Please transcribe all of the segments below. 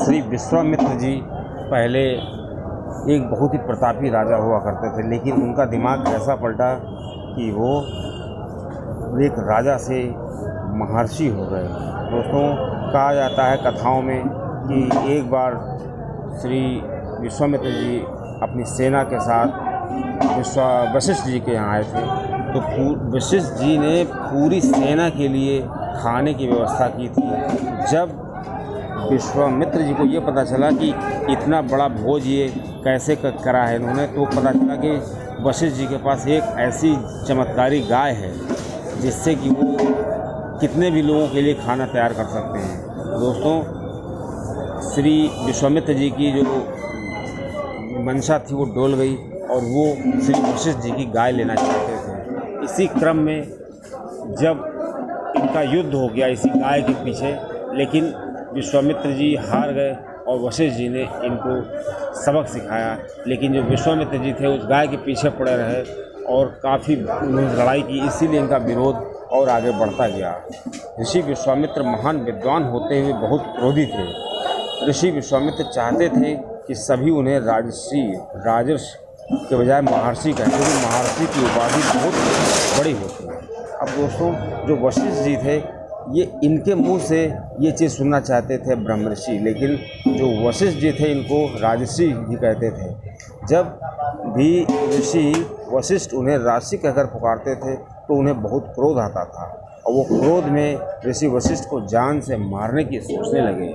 श्री विश्वामित्र जी पहले एक बहुत ही प्रतापी राजा हुआ करते थे, लेकिन उनका दिमाग ऐसा पलटा कि वो एक राजा से महर्षि हो गए। दोस्तों, कहा जाता है कथाओं में कि एक बार श्री विश्वामित्र जी अपनी सेना के साथ वशिष्ठ जी के यहाँ आए थे, तो वशिष्ठ जी ने पूरी सेना के लिए खाने की व्यवस्था की थी। जब विश्वामित्र जी को ये पता चला कि इतना बड़ा भोज ये कैसे करा है इन्होंने, तो पता चला कि वशिष्ठ जी के पास एक ऐसी चमत्कारी गाय है जिससे कि वो कितने भी लोगों के लिए खाना तैयार कर सकते हैं। दोस्तों, श्री विश्वामित्र जी की जो मंशा थी वो डोल गई और वो श्री वशिष्ठ जी की गाय लेना चाहते थे। इसी क्रम में जब इनका युद्ध हो गया इसी गाय के पीछे, लेकिन विश्वामित्र जी हार गए और वशिष्ठ जी ने इनको सबक सिखाया। लेकिन जो विश्वामित्र जी थे उस गाय के पीछे पड़े रहे और काफ़ी उन्होंने लड़ाई की, इसीलिए इनका विरोध और आगे बढ़ता गया। ऋषि विश्वामित्र महान विद्वान होते हुए बहुत क्रोधी थे। ऋषि विश्वामित्र चाहते थे कि सभी उन्हें राजर्षि के बजाय महर्षि कहते थे। महर्षि की उपाधि बहुत बड़ी होती है। अब दोस्तों, जो वशिष्ठ जी थे ये इनके मुंह से ये चीज़ सुनना चाहते थे ब्रह्मर्षि, लेकिन जो वशिष्ठ जी थे इनको राजर्षि ही कहते थे। जब भी ऋषि वशिष्ठ उन्हें राजर्षि कहकर पुकारते थे तो उन्हें बहुत क्रोध आता था और वो क्रोध में ऋषि वशिष्ठ को जान से मारने की सोचने लगे।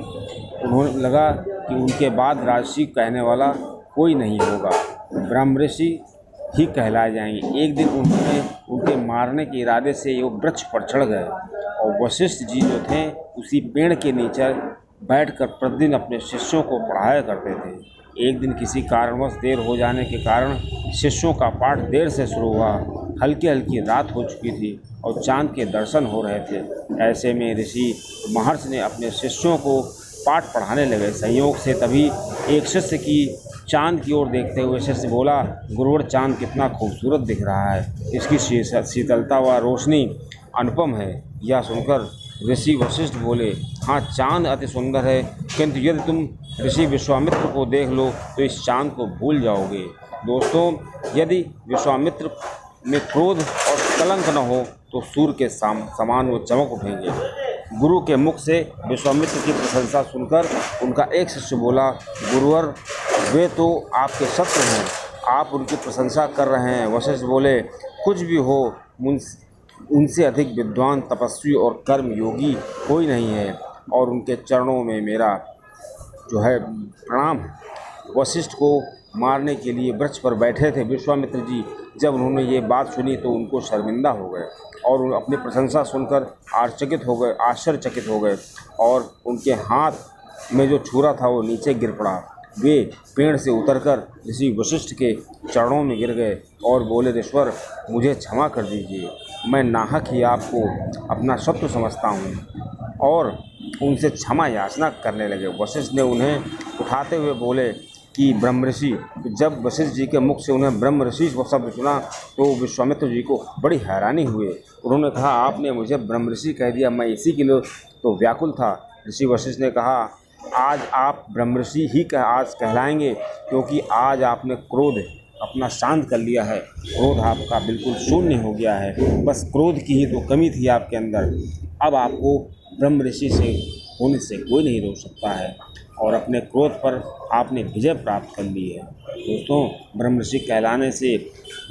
उन्होंने लगा कि उनके बाद राजर्षि कहने वाला कोई नहीं होगा, ब्रह्मर्षि ही कहलाए जाएंगे। एक दिन उन्होंने उनके मारने के इरादे से वो वृक्ष पर चढ़ गए और वशिष्ठ जी जो थे उसी पेड़ के नीचे बैठकर प्रतिदिन अपने शिष्यों को पढ़ाया करते थे। एक दिन किसी कारणवश देर हो जाने के कारण शिष्यों का पाठ देर से शुरू हुआ। हल्की हल्की रात हो चुकी थी और चांद के दर्शन हो रहे थे। ऐसे में ऋषि महर्षि ने अपने शिष्यों को पाठ पढ़ाने लगे। संयोग से तभी एक शिष्य की चांद की ओर देखते हुए शिष्य बोला, गुरुवर, चांद कितना खूबसूरत दिख रहा है, इसकी शीतलता व रोशनी अनुपम है। यह सुनकर ऋषि वशिष्ठ बोले, हाँ, चांद अति सुंदर है, किंतु यदि तुम ऋषि विश्वामित्र को देख लो तो इस चांद को भूल जाओगे। दोस्तों, यदि विश्वामित्र में क्रोध और कलंक न हो तो सूर्य के समान वो चमक उठेंगे। गुरु के मुख से विश्वामित्र की प्रशंसा सुनकर उनका एक शिष्य बोला, गुरुवर, वे तो आपके शत्रु हैं, आप उनकी प्रशंसा कर रहे हैं। वशिष्ठ बोले, कुछ भी हो, उनसे अधिक विद्वान, तपस्वी और कर्म योगी कोई नहीं है और उनके चरणों में मेरा जो है प्रणाम है। वशिष्ठ को मारने के लिए वृक्ष पर बैठे थे विश्वामित्र जी। जब उन्होंने ये बात सुनी तो उनको शर्मिंदा हो गए और अपनी प्रशंसा सुनकर आश्चर्यचकित हो गए और उनके हाथ में जो छुरा था वो नीचे गिर पड़ा। वे पेड़ से उतरकर ऋषि वशिष्ठ के चरणों में गिर गए और बोले, ऋषवर, मुझे क्षमा कर दीजिए, मैं नाहक ही आपको अपना शत्रु समझता हूँ, और उनसे क्षमा याचना करने लगे। वशिष्ठ ने उन्हें उठाते हुए बोले कि ब्रह्मर्षि। तो जब वशिष्ठ जी के मुख से उन्हें ब्रह्मर्षि शब्द सुना तो विश्वामित्र जी को बड़ी हैरानी हुई। उन्होंने कहा, आपने मुझे ब्रह्मर्षि कह दिया, मैं इसी के लिए तो व्याकुल था। ऋषि वशिष्ठ ने कहा, आज आप ब्रह्मर्षि ही आज कहलाएंगे, क्योंकि आज आपने क्रोध अपना शांत कर लिया है। क्रोध आपका बिल्कुल शून्य हो गया है, बस क्रोध की ही तो कमी थी आपके अंदर। अब आपको ब्रह्मर्षि से होने से कोई नहीं रोक सकता है और अपने क्रोध पर आपने विजय प्राप्त कर ली है। दोस्तों, ब्रह्मर्षि कहलाने से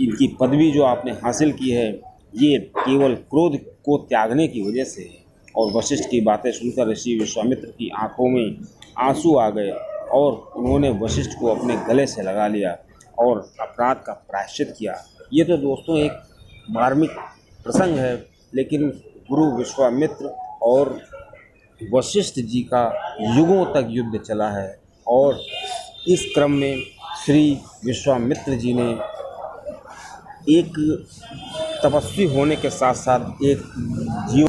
इनकी पदवी जो आपने हासिल की है ये केवल क्रोध को त्यागने की वजह से है। और वशिष्ठ की बातें सुनकर ऋषि विश्वामित्र की आंखों में आंसू आ गए और उन्होंने वशिष्ठ को अपने गले से लगा लिया और अपराध का प्रायश्चित किया। ये तो दोस्तों एक मार्मिक प्रसंग है, लेकिन गुरु विश्वामित्र और वशिष्ठ जी का युगों तक युद्ध चला है और इस क्रम में श्री विश्वामित्र जी ने एक तपस्वी होने के साथ साथ एक जीवन